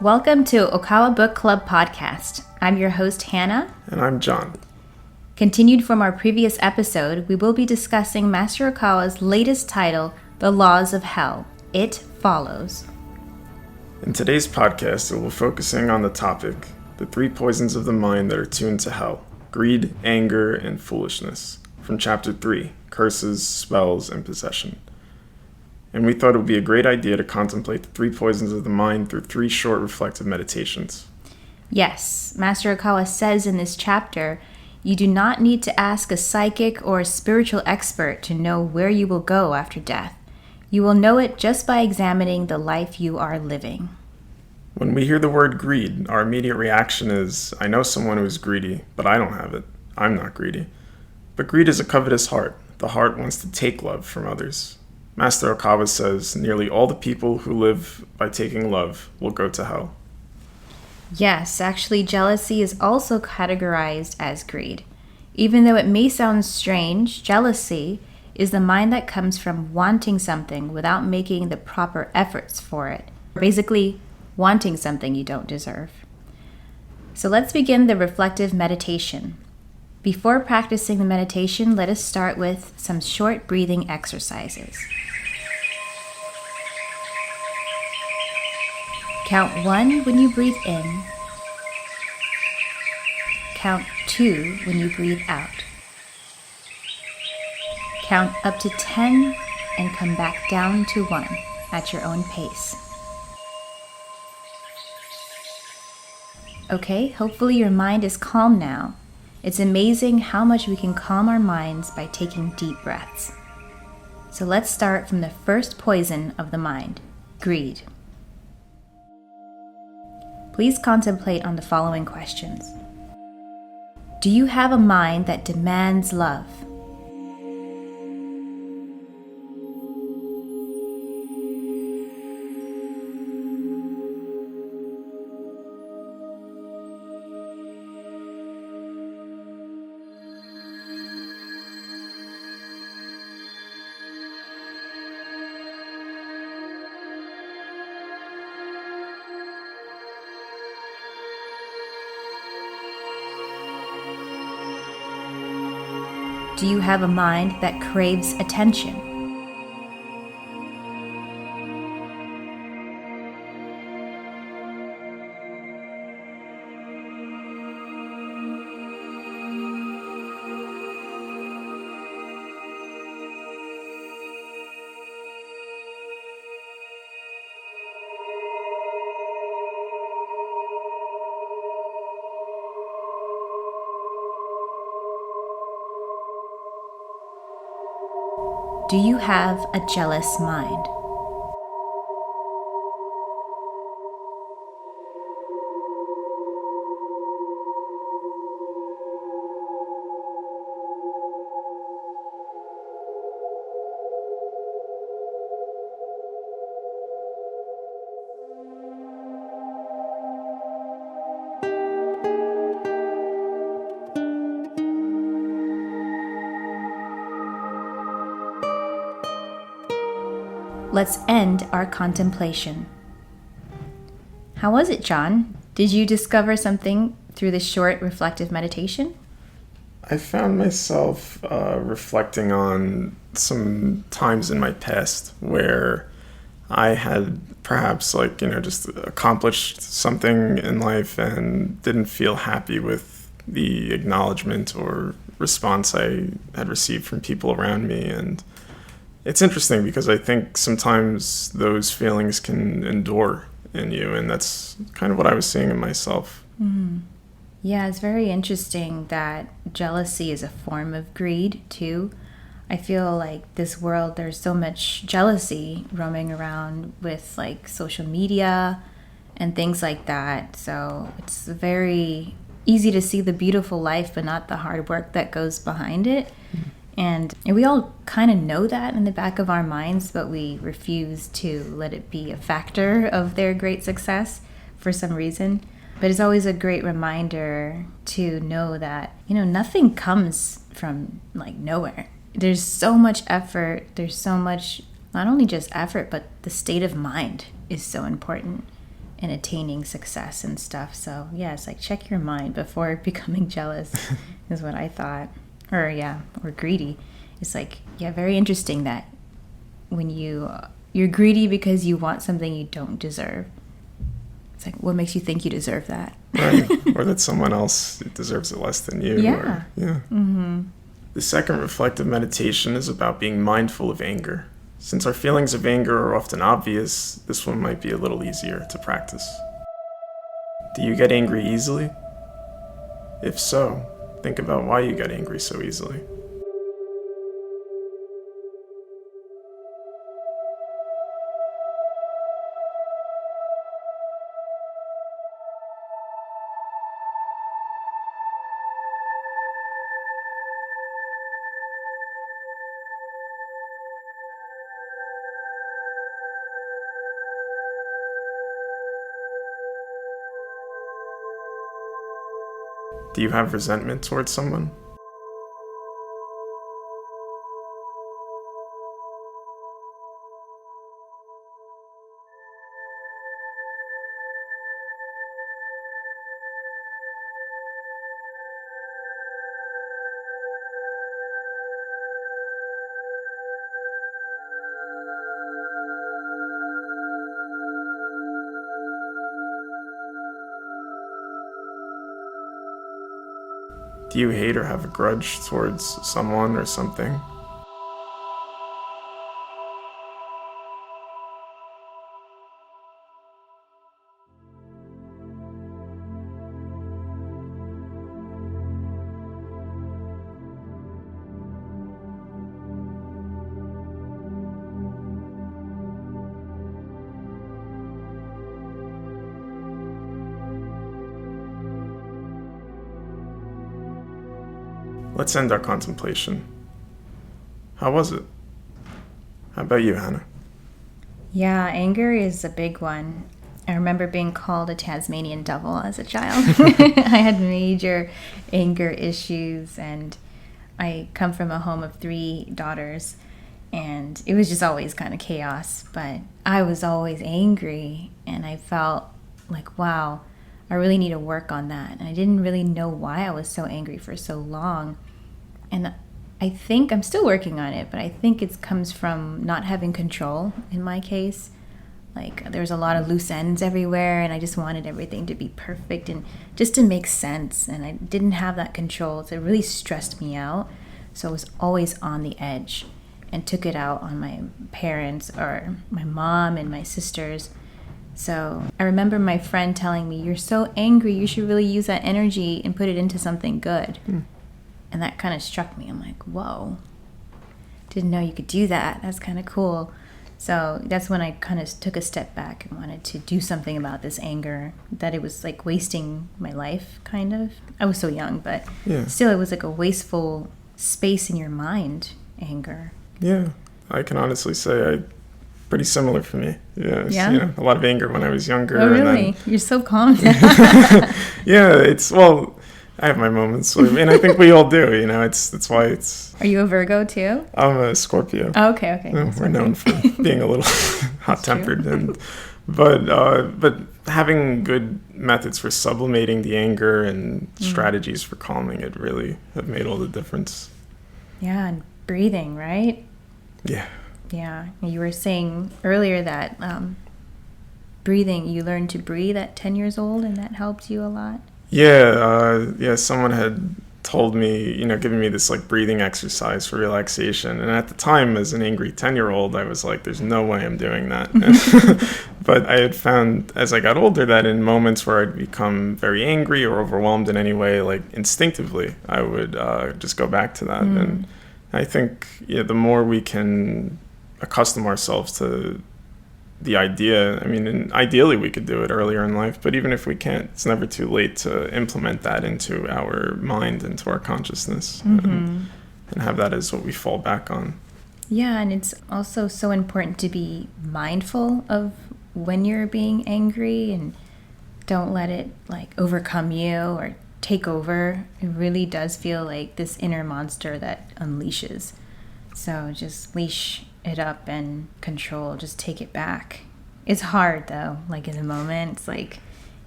Welcome to Okawa Book Club podcast. I'm your host, Hannah. And I'm John. Continued from our previous episode, we will be discussing Master Okawa's latest title, The Laws of Hell. It follows. In today's podcast, we'll be focusing on the topic, the three poisons of the mind that are tuned to hell, greed, anger, and foolishness, from Chapter 3, Curses, Spells, and Possession. And we thought it would be a great idea to contemplate the three poisons of the mind through three short reflective meditations. Yes, Master Okawa says in this chapter, you do not need to ask a psychic or a spiritual expert to know where you will go after death. You will know it just by examining the life you are living. When we hear the word greed, our immediate reaction is, I know someone who is greedy, but I don't have it. I'm not greedy. But greed is a covetous heart. The heart wants to take love from others. Master Okawa says nearly all the people who live by taking love will go to hell. Yes, actually, jealousy is also categorized as greed. Even though it may sound strange, jealousy is the mind that comes from wanting something without making the proper efforts for it. Basically, wanting something you don't deserve. So let's begin the reflective meditation. Before practicing the meditation, let us start with some short breathing exercises. Count 1 when you breathe in. Count 2 when you breathe out. Count up to 10 and come back down to 1 at your own pace. Okay, hopefully your mind is calm now. It's amazing how much we can calm our minds by taking deep breaths. So let's start from the first poison of the mind, greed. Please contemplate on the following questions. Do you have a mind that demands love? Do you have a mind that craves attention? Do you have a jealous mind? Let's end our contemplation. How was it, John? Did you discover something through this short reflective meditation? I found myself reflecting on some times in my past where I had perhaps just accomplished something in life and didn't feel happy with the acknowledgement or response I had received from people around me. And it's interesting because I think sometimes those feelings can endure in you, and that's kind of what I was seeing in myself. Mm-hmm. Yeah, it's very interesting that jealousy is a form of greed, too. I feel like this world, there's so much jealousy roaming around with social media and things like that. So it's very easy to see the beautiful life, but not the hard work that goes behind it. Mm-hmm. And we all kind of know that in the back of our minds, but we refuse to let it be a factor of their great success for some reason. But it's always a great reminder to know that, nothing comes from nowhere. There's so much effort. There's so much, not only just effort, but the state of mind is so important. and attaining success and stuff. So yeah, it's like check your mind before becoming jealous is what I thought. Or greedy. It's like, yeah, very interesting that when you're greedy because you want something you don't deserve. It's like, what makes you think you deserve that? Right. Or that someone else deserves it less than you. Yeah. Yeah. Mm-hmm. The second reflective meditation is about being mindful of anger. Since our feelings of anger are often obvious, this one might be a little easier to practice. Do you get angry easily? If so, think about why you get angry so easily. Do you have resentment towards someone? Do you hate or have a grudge towards someone or something? Let's end our contemplation. How was it? How about you, Hannah? Yeah, anger is a big one. I remember being called a Tasmanian devil as a child. I had major anger issues, and I come from a home of 3 daughters, and it was just always kind of chaos. But I was always angry, and I felt like, wow, I really need to work on that. And I didn't really know why I was so angry for so long. And I think I'm still working on it, but I think it comes from not having control in my case. Like, there's a lot of loose ends everywhere, and I just wanted everything to be perfect and just to make sense. And I didn't have that control, so it really stressed me out. So I was always on the edge and took it out on my parents or my mom and my sisters. So I remember my friend telling me, "You're so angry, you should really use that energy and put it into something good." And that kind of struck me. I'm like, whoa, didn't know you could do that. That's kind of cool. So that's when I kind of took a step back and wanted to do something about this anger, that it was like wasting my life, kind of. I was so young, but still it was like a wasteful space in your mind, anger. Yeah, I can honestly say pretty similar for me. Yeah, Yeah? You know, a lot of anger when I was younger. Oh, really? And then, You're so calm now. yeah, I have my moments, and I think we all do. You know, that's why it's. Are you a Virgo too? I'm a Scorpio. Oh, okay. We're known for being a little hot-tempered, but having good methods for sublimating the anger and strategies for calming it really have made all the difference. Yeah, and breathing, right? Yeah. Yeah, you were saying earlier that breathing, you learned to breathe at 10 years old, and that helped you a lot? Yeah, someone had told me, giving me this like breathing exercise for relaxation. And at the time, as an angry 10-year-old, I was like, there's no way I'm doing that. But I had found as I got older that in moments where I'd become very angry or overwhelmed in any way, like instinctively, I would just go back to that. And I think the more we can accustom ourselves to the idea, and ideally we could do it earlier in life, but even if we can't, it's never too late to implement that into our mind, into our consciousness, and have that as what we fall back on. Yeah, and it's also so important to be mindful of when you're being angry and don't let it like overcome you or take over. It really does feel like this inner monster that unleashes. So just leash it up and control, just take it back. It's hard though. Like in the moment, it's like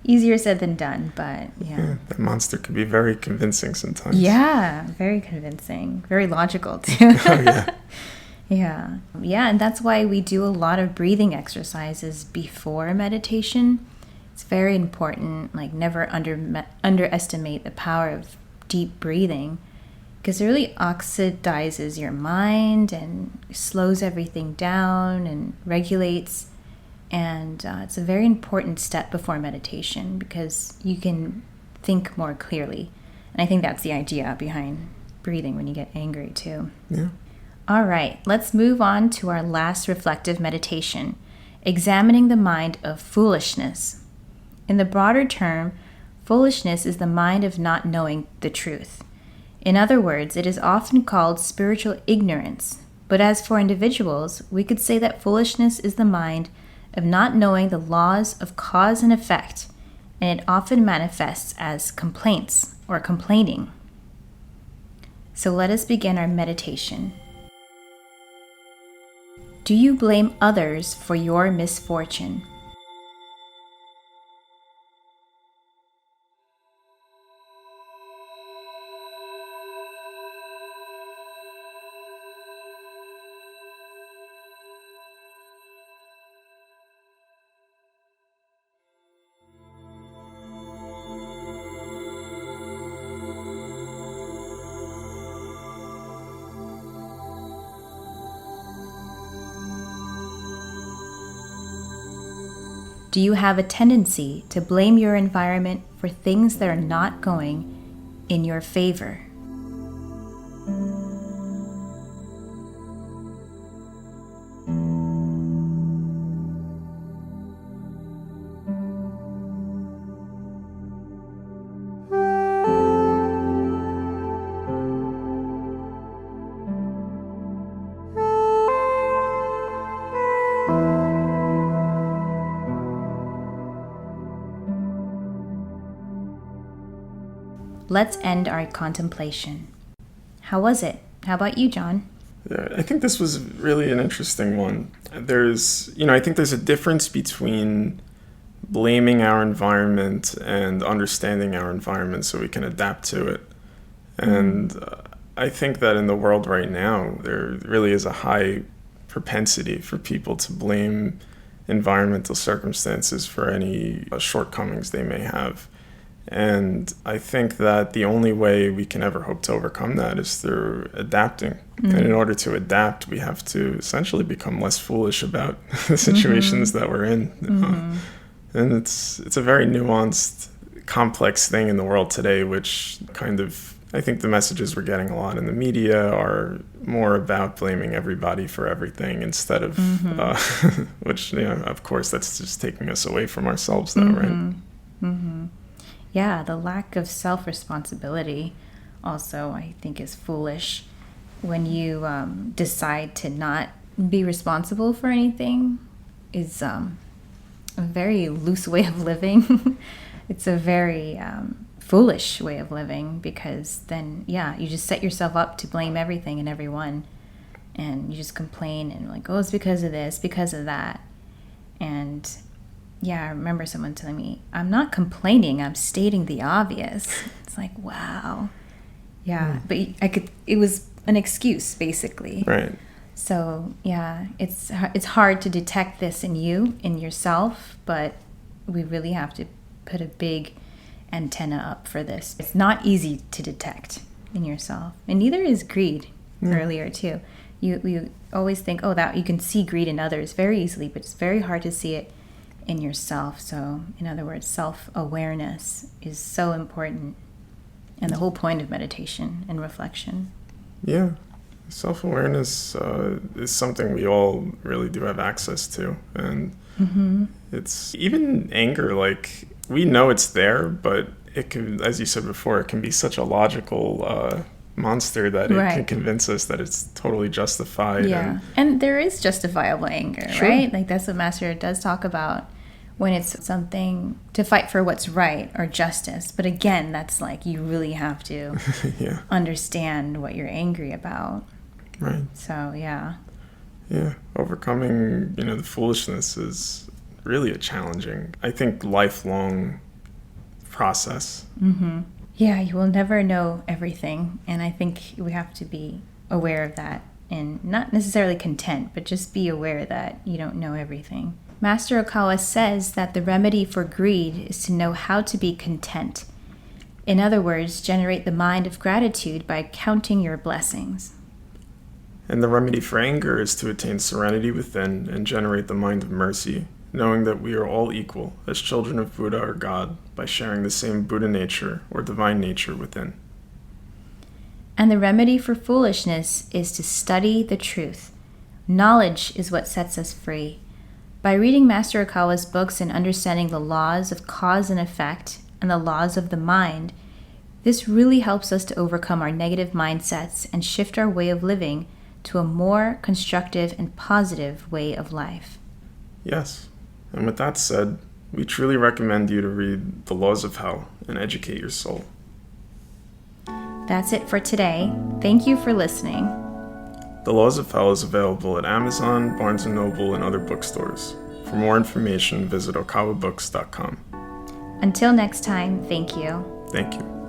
easier said than done. But yeah. That monster can be very convincing sometimes. Yeah, very convincing, very logical too. Oh, yeah. Yeah. Yeah, and that's why we do a lot of breathing exercises before meditation. It's very important, like never underestimate the power of deep breathing, because it really oxidizes your mind and slows everything down and regulates. And it's a very important step before meditation because you can think more clearly. And I think that's the idea behind breathing when you get angry too. Yeah. All right, let's move on to our last reflective meditation, examining the mind of foolishness. In the broader term, foolishness is the mind of not knowing the truth. In other words, it is often called spiritual ignorance. But as for individuals, we could say that foolishness is the mind of not knowing the laws of cause and effect, and it often manifests as complaints or complaining. So let us begin our meditation. Do you blame others for your misfortune? Do you have a tendency to blame your environment for things that are not going in your favor? Let's end our contemplation. How was it? How about you, John? Yeah, I think this was really an interesting one. I think there's a difference between blaming our environment and understanding our environment so we can adapt to it. And I think that in the world right now, there really is a high propensity for people to blame environmental circumstances for any shortcomings they may have. And I think that the only way we can ever hope to overcome that is through adapting. Mm-hmm. And in order to adapt, we have to essentially become less foolish about the situations that we're in. Mm-hmm. And it's a very nuanced, complex thing in the world today, which kind of, I think the messages we're getting a lot in the media are more about blaming everybody for everything instead of, which, of course, that's just taking us away from ourselves though, right? Mm-hmm. Yeah, the lack of self-responsibility also, I think, is foolish. When you decide to not be responsible for anything is a very loose way of living. It's a very foolish way of living because then, you just set yourself up to blame everything and everyone. And you just complain and like, oh, it's because of this, because of that. And I remember someone telling me, I'm not complaining, I'm stating the obvious. It's like, wow. Yeah, but it was an excuse, basically. Right. So, it's hard to detect this in yourself, but we really have to put a big antenna up for this. It's not easy to detect in yourself, and neither is greed earlier, too. You always think, that you can see greed in others very easily, but it's very hard to see it in yourself. So, in other words, self-awareness is so important, and the whole point of meditation and reflection. Yeah, self-awareness is something we all really do have access to, and it's even anger. Like, we know it's there, but it can, as you said before, it can be such a logical monster that it can convince us that it's totally justified. Yeah, and there is justifiable anger, right? Like, that's what Master does talk about when it's something to fight for what's right or justice. But again, that's like you really have to understand what you're angry about. Right. So, Yeah, overcoming, the foolishness is really a challenging, I think, lifelong process. Yeah, you will never know everything. And I think we have to be aware of that and not necessarily content, but just be aware that you don't know everything. Master Okawa says that the remedy for greed is to know how to be content. In other words, generate the mind of gratitude by counting your blessings. And the remedy for anger is to attain serenity within and generate the mind of mercy, knowing that we are all equal as children of Buddha or God by sharing the same Buddha nature or divine nature within. And the remedy for foolishness is to study the truth. Knowledge is what sets us free. By reading Master Okawa's books and understanding the laws of cause and effect and the laws of the mind, this really helps us to overcome our negative mindsets and shift our way of living to a more constructive and positive way of life. Yes. And with that said, we truly recommend you to read The Laws of Hell and educate your soul. That's it for today. Thank you for listening. The Laws of Hell is available at Amazon, Barnes & Noble, and other bookstores. For more information, visit okawabooks.com. Until next time, thank you. Thank you.